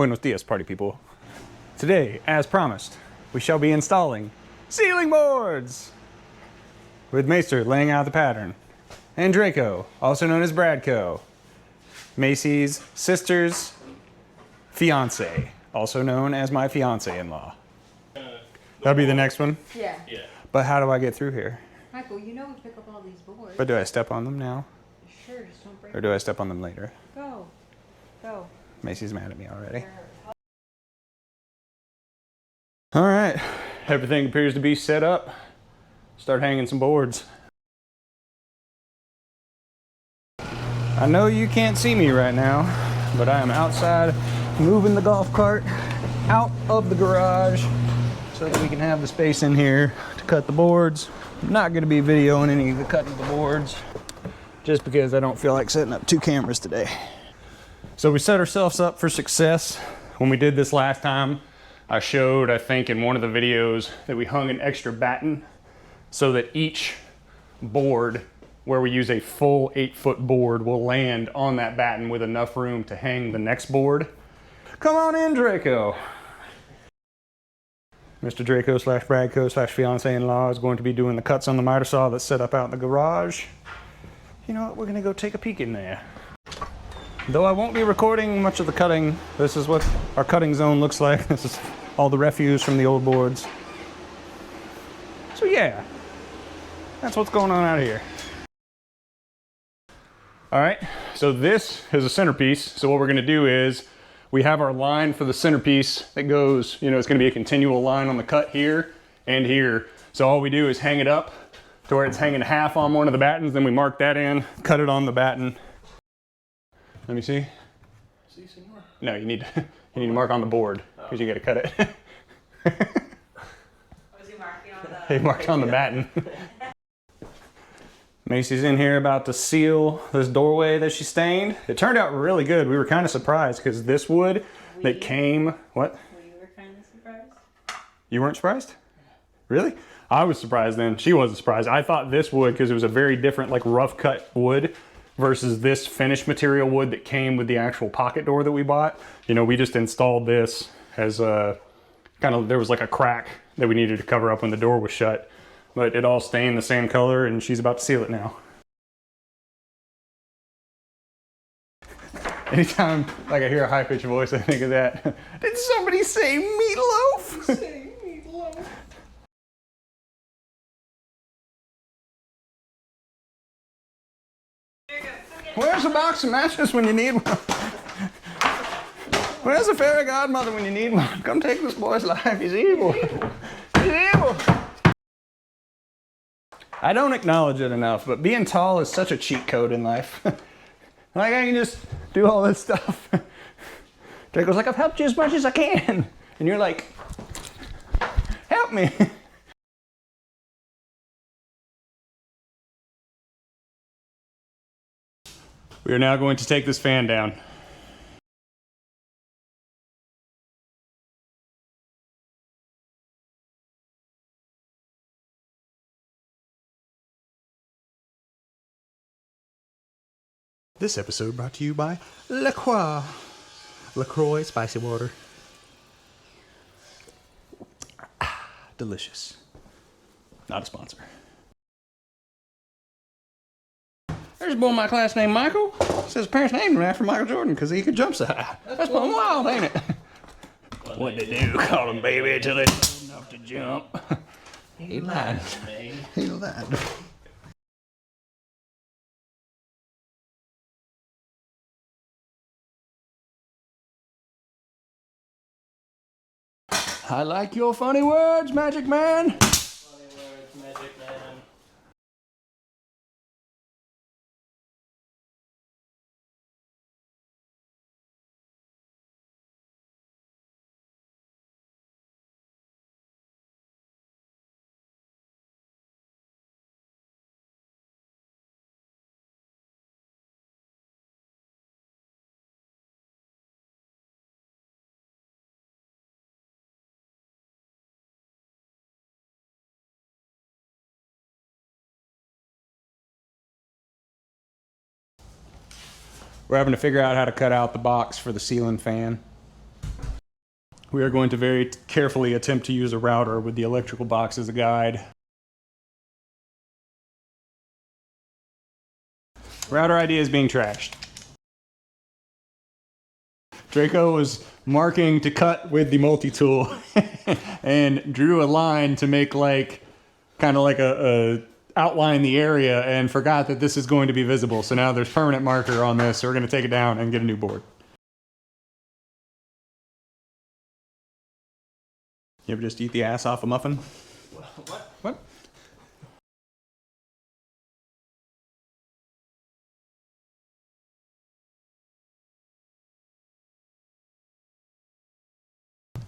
Buenos dias, party people. Today, as promised, we shall be installing ceiling boards with Maester laying out the pattern, and Draco, also known as Bradco, Macy's sister's fiance, also known as my fiance-in-law. That'll be the next one? Yeah. But how do I get through here? Michael, you know we pick up all these boards. But do I step on them now? Sure, just don't break Or do I step on them later? Go. Go. Macy's mad at me already. All right, everything appears to be set up. Start hanging some boards. I know you can't see me right now, but I am outside moving the golf cart out of the garage so that we can have the space in here to cut the boards. I'm not going to be videoing any of the cutting of the boards just because I don't feel like setting up two cameras today. So we set ourselves up for success. When we did this last time, I showed, I think in one of the videos, that we hung an extra batten so that each board, where we use a full 8-foot board, will land on that batten with enough room to hang the next board. Come on in, Draco. Mr. Draco slash Bradco slash fiance-in-law is going to be doing the cuts on the miter saw that's set up out in the garage. You know what, we're gonna go take a peek in there. Though I won't be recording much of the cutting, this is what our cutting zone looks like. This is all the refuse from the old boards. So yeah, that's what's going on out here. All right, so this is a centerpiece. So what we're gonna do is, we have our line for the centerpiece that goes, you know, it's gonna be a continual line on the cut here and here. So all we do is hang it up to where it's hanging half on one of the battens, then we mark that in, cut it on the batten. Let me see. See, senor? No, you need to mark on the board because you got to cut it. Was he marking on the... He marked on the batten. Macy's in here about to seal this doorway that she stained. It turned out really good. We were kind of surprised because this wood that came... What? We were kind of surprised. You weren't surprised? Really? I was surprised then. She wasn't surprised. I thought this wood, because it was a very different, like, rough cut wood, versus this finished material wood that came with the actual pocket door that we bought. You know, we just installed this as a kind of, there was like a crack that we needed to cover up when the door was shut, but it all stained the same color and she's about to seal it now. Anytime like I hear a high-pitched voice, I think of that. Did somebody say meatloaf? Say meatloaf. Where's a box of matches when you need one? Where's a fairy godmother when you need one? Come take this boy's life. He's evil. He's evil. I don't acknowledge it enough, but being tall is such a cheat code in life. Like, I can just do all this stuff. Draco's like, I've helped you as much as I can. And you're like, help me. We are now going to take this fan down. This episode brought to you by LaCroix spicy water. Delicious. Not a sponsor. There's a boy in my class named Michael. Says his parents named him after Michael Jordan because he could jump so high. That's plumb wild, ain't it? What they do? Call him baby till it's old enough to jump. He lied. He lied. I like your funny words, Magic Man. Funny words, Magic Man. We're having to figure out how to cut out the box for the ceiling fan. We are going to very carefully attempt to use a router with the electrical box as a guide. Router idea is being trashed. Draco was marking to cut with the multi-tool and drew a line to make like, kind of like a outline the area and forgot that this is going to be visible. So now there's permanent marker on this, so we're going to take it down and get a new board. You ever just eat the ass off a muffin? What? What?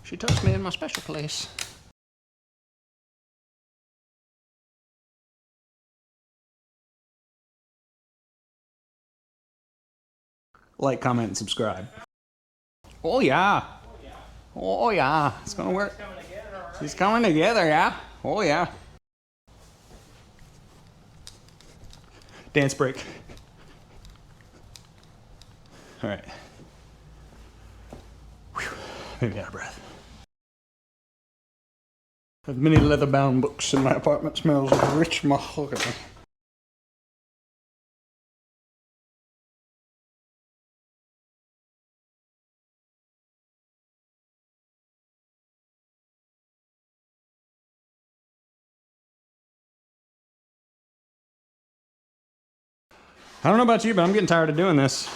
She touched me in my special place. Like, comment, and subscribe. Oh yeah. Oh yeah. It's gonna work. It's coming together, yeah. Oh yeah. Dance break. All right. Whew. Maybe out of breath. I have many leather-bound books, and my apartment smells of rich mahogany. I don't know about you, but I'm getting tired of doing this.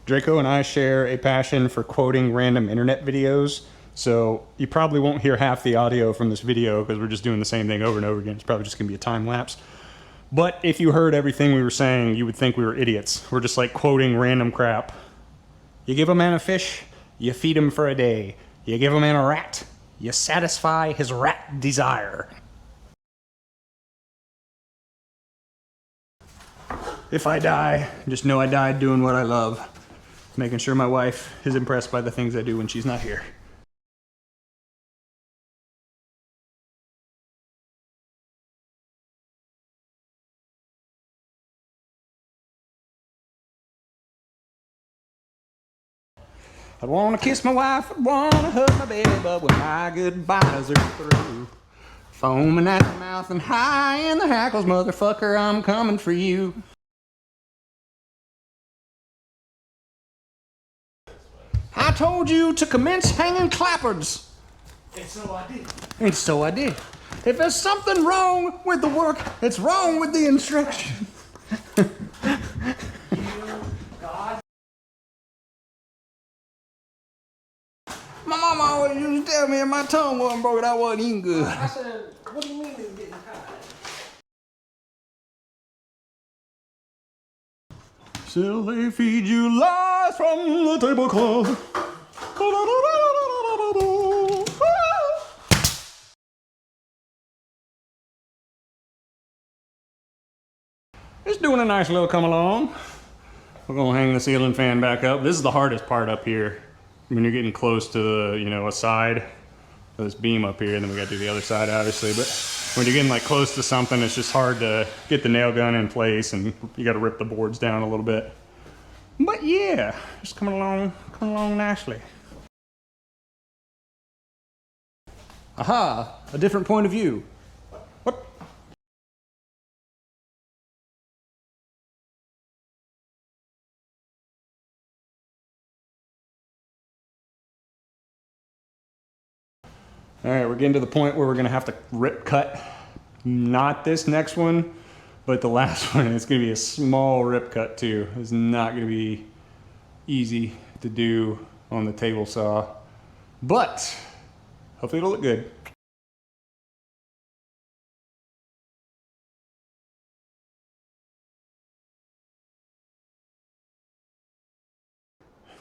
Draco and I share a passion for quoting random internet videos, so you probably won't hear half the audio from this video because we're just doing the same thing over and over again. It's probably just going to be a time lapse. But if you heard everything we were saying, you would think we were idiots. We're just like quoting random crap. You give a man a fish, you feed him for a day. You give a man a rat, you satisfy his rat desire. If I die, just know I died doing what I love. Making sure my wife is impressed by the things I do when she's not here. I'd wanna kiss my wife, I'd wanna hug my baby, but when my goodbyes are through, foaming at the mouth and high in the hackles, motherfucker, I'm coming for you. I told you to commence hanging clapboards. And so I did. And so I did. If there's something wrong with the work, it's wrong with the instruction. God. My mama always used to tell me if my tongue wasn't broken, I wasn't eating good. I said, what do you mean it's getting tired? Still they feed you lies from the tablecloth. It's doing a nice little come along. We're gonna hang the ceiling fan back up. This is the hardest part up here. When you're getting close to the, you know, a side of this beam up here, and then we gotta do the other side obviously, but when you're getting like close to something, it's just hard to get the nail gun in place and you gotta rip the boards down a little bit. But yeah, it's coming along nicely. Aha, a different point of view. What? All right, we're getting to the point where we're gonna have to rip cut. Not this next one, but the last one. It's gonna be a small rip cut too. It's not gonna be easy to do on the table saw, but hopefully it'll look good.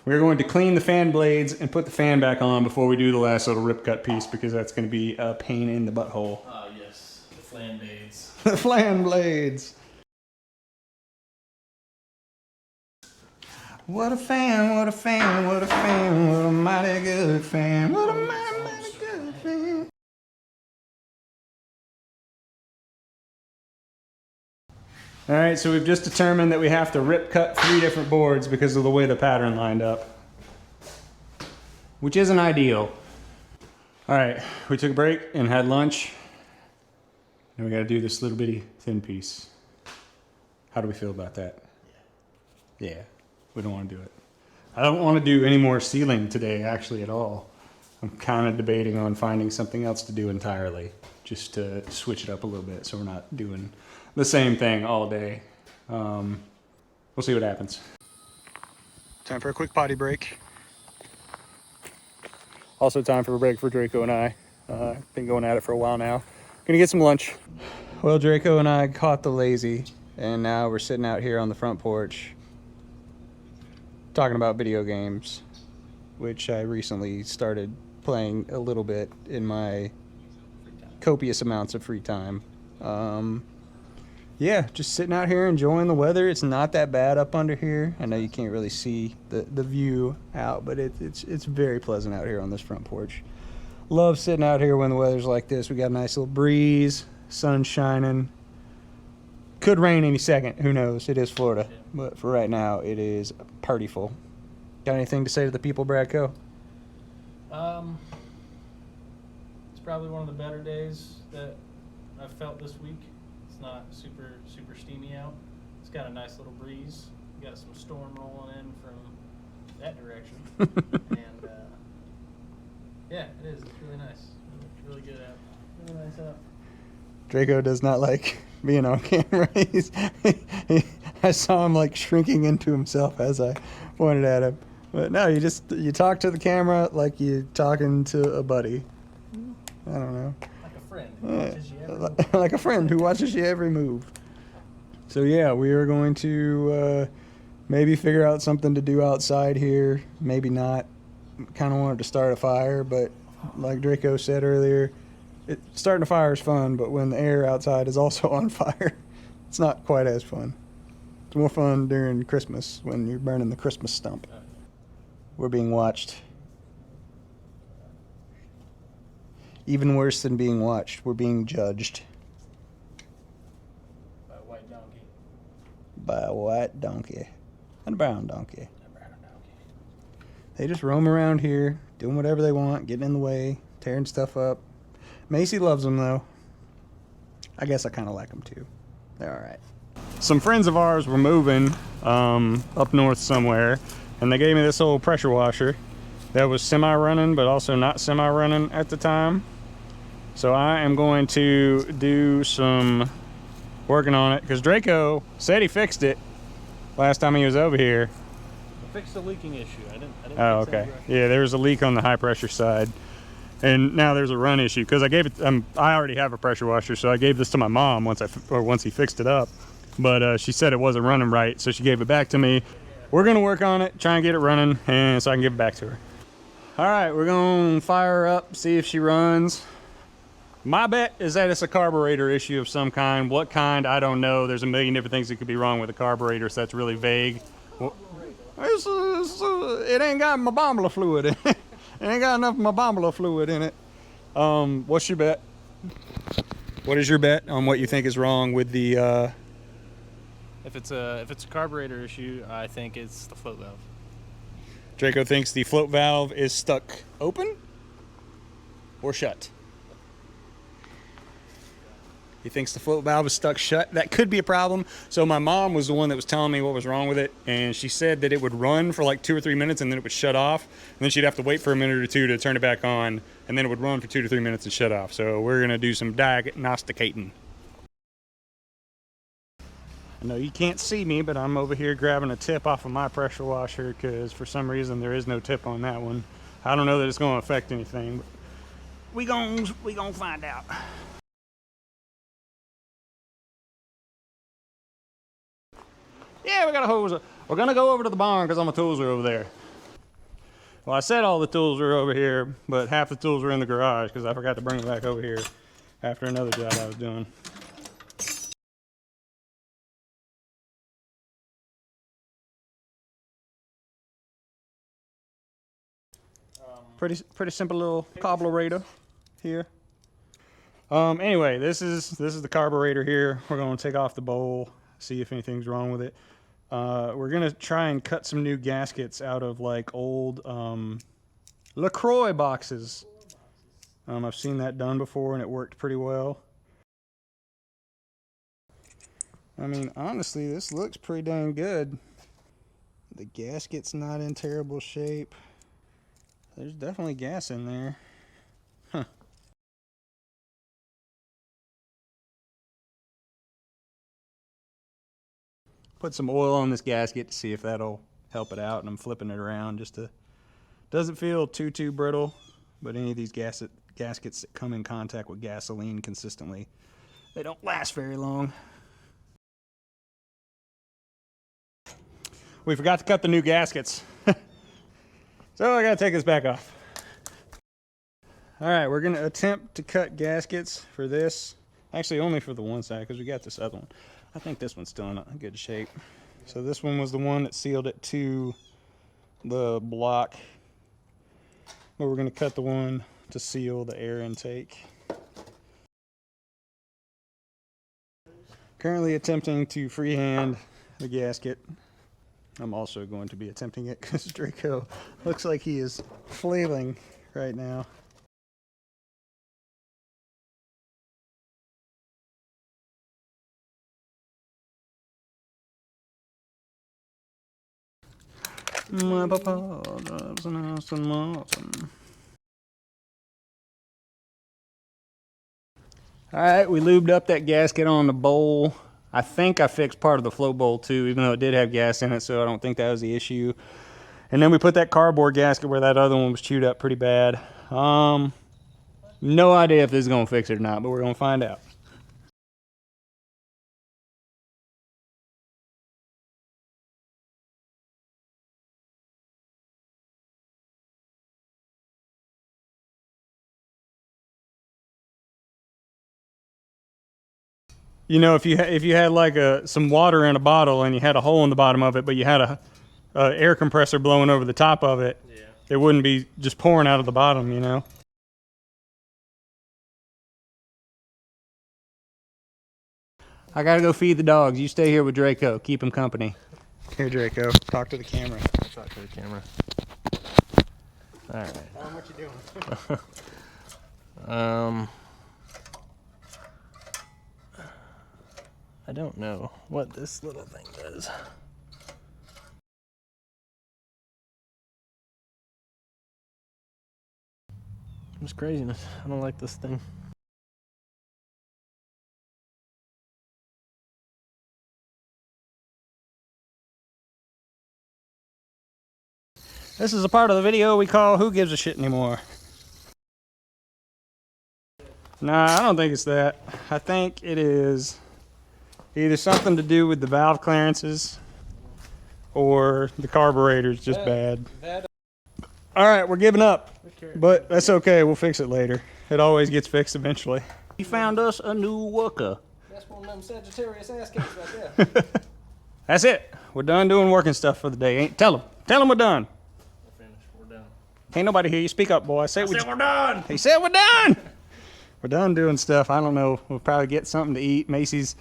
We're going to clean the fan blades and put the fan back on before we do the last little rip cut piece because that's going to be a pain in the butthole. Ah, yes. The flan blades. The flan blades. What a fan, what a fan, what a fan, what a mighty good fan, what a mighty, mighty good fan. All right, so we've just determined that we have to rip cut 3 different boards because of the way the pattern lined up, which isn't ideal. All right, we took a break and had lunch. Now we got to do this little bitty thin piece. How do we feel about that? Yeah, we don't want to do it. I don't want to do any more ceiling today, actually, at all. I'm kind of debating on finding something else to do entirely, just to switch it up a little bit so we're not doing the same thing all day. We'll see what happens. Time for a quick potty break. Also time for a break for Drako and I. Been going at it for a while now. Gonna get some lunch. Well, Drako and I caught the lazy, and now we're sitting out here on the front porch talking about video games, which I recently started playing a little bit in my copious amounts of free time. Yeah, just sitting out here enjoying the weather. It's not that bad up under here. I know you can't really see the view out, but it's very pleasant out here on this front porch. Love sitting out here when the weather's like this. We got a nice little breeze, sun shining. Could rain any second, who knows? It is Florida, but for right now, it is partyful. Got anything to say to the people, Bradco? It's probably one of the better days that I've felt this week. It's not super steamy out. It's got a nice little breeze. We got some storm rolling in from that direction. And yeah, it is. It's really nice. Really good out. Really nice out. Drako does not like being on camera. I saw him like shrinking into himself as I pointed at him. But no, you talk to the camera like you're talking to a buddy. I don't know. Like a friend who watches you every move. Like a friend who watches you every move. So yeah, we are going to maybe figure out something to do outside here. Maybe not. Kind of wanted to start a fire, but like Drako said earlier, starting a fire is fun, but when the air outside is also on fire, it's not quite as fun. It's more fun during Christmas when you're burning the Christmas stump. We're being watched. Even worse than being watched, we're being judged. By a white donkey. By a white donkey. And a brown donkey. They just roam around here, doing whatever they want, getting in the way, tearing stuff up. Macy loves them, though. I guess I kind of like them, too. They're all right. Some friends of ours were moving up north somewhere, and they gave me this old pressure washer that was semi-running, but also not semi-running at the time. So I am going to do some working on it, because Drako said he fixed it last time he was over here. I fixed the leaking issue. I didn't Oh, fix any okay. direct- Yeah, there was a leak on the high pressure side. And now there's a run issue because I gave it. I already have a pressure washer, so I gave this to my mom once he fixed it up. But she said it wasn't running right, so she gave it back to me. We're gonna work on it, try and get it running, and so I can give it back to her. All right, we're gonna fire her up, see if she runs. My bet is that it's a carburetor issue of some kind. What kind? I don't know. There's a million different things that could be wrong with a carburetor, so that's really vague. Well, it ain't got my bomber fluid in it. It ain't got enough of my bomber fluid in it. What's your bet? What is your bet on what you think is wrong with the If it's a carburetor issue, I think it's the float valve. Drako thinks the float valve is stuck open or shut. He thinks the float valve is stuck shut. That could be a problem. So my mom was the one that was telling me what was wrong with it, and she said that it would run for like 2 or 3 minutes and then it would shut off, and then she'd have to wait for a minute or two to turn it back on, and then it would run for 2 to 3 minutes and shut off. So we're gonna do some diagnosticating. I know you can't see me, but I'm over here grabbing a tip off of my pressure washer because for some reason there is no tip on that one. I don't know that it's gonna affect anything, but we gonna find out. Yeah, we got a hose. We're gonna go over to the barn because all my tools are over there. Well, I said all the tools are over here, but half the tools were in the garage because I forgot to bring them back over here after another job I was doing. Pretty simple little carburetor here. Anyway, this is the carburetor here. We're gonna take off the bowl. see if anything's wrong with it. We're gonna try and cut some new gaskets out of like old LaCroix boxes. I've seen that done before and it worked pretty well. I mean, honestly, this looks pretty dang good. The gasket's not in terrible shape. There's definitely gas in there. Huh. Put some oil on this gasket to see if that'll help it out, and I'm flipping it around just to... Doesn't feel too brittle, but any of these gaskets that come in contact with gasoline consistently, they don't last very long. We forgot to cut the new gaskets. So I gotta take this back off. All right, we're gonna attempt to cut gaskets for this. Actually, only for the one side, because we got this other one. I think this one's still in good shape. So this one was the one that sealed it to the block. But we're gonna cut the one to seal the air intake. Currently attempting to freehand the gasket. I'm also going to be attempting it because Draco looks like he is flailing right now. My papa drives an Aston Martin. Alright, we lubed up that gasket on the bowl. I think I fixed part of the flow bowl too, even though it did have gas in it, so I don't think that was the issue. And then we put that cardboard gasket where that other one was chewed up pretty bad. No idea if this is going to fix it or not, but we're going to find out. You know, if you had like some water in a bottle and you had a hole in the bottom of it, but you had a air compressor blowing over the top of it, yeah, it wouldn't be just pouring out of the bottom, you know. I gotta go feed the dogs. You stay here with Draco. Keep him company. Here, Draco. Talk to the camera. I'll talk to the camera. All right. Tell him what you're doing. I don't know what this little thing does. It's craziness. I don't like this thing. This is a part of the video we call Who Gives a Shit Anymore? Nah, I don't think it's that. I think it is either something to do with the valve clearances or the carburetor's just bad. All right, we're giving up, but that's okay. We'll fix it later. It always gets fixed eventually. We found us a new worker. That's one of them Sagittarius ass cakes right there. That's it. We're done doing working stuff for the day. Tell them we're done. We're finished. We're done. Ain't nobody here. You speak up, boy. I said we're done. He said we're done. We're done doing stuff. I don't know. We'll probably get something to eat. Macy's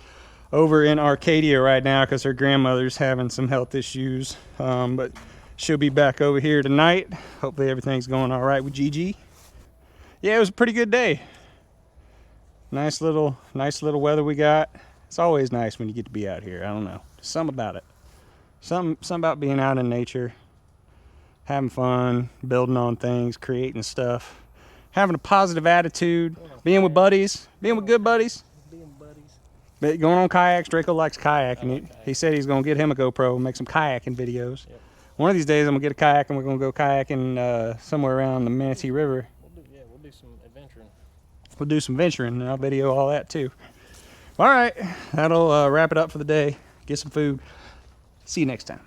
over in Arcadia right now because her grandmother's having some health issues. But she'll be back over here tonight. Hopefully everything's going all right with Gigi. Yeah, it was a pretty good day. Nice little weather we got. It's always nice when you get to be out here. I don't know. Something about it. Something about being out in nature, having fun, building on things, creating stuff, having a positive attitude, being with buddies, being with good buddies. But going on kayaks. Draco likes kayaking. He said he's going to get him a GoPro and make some kayaking videos. Yep. One of these days I'm going to get a kayak and we're going to go kayaking somewhere around the Manatee River. We'll do some adventuring. We'll do some venturing and I'll video all that too. All right, that'll wrap it up for the day. Get some food. See you next time.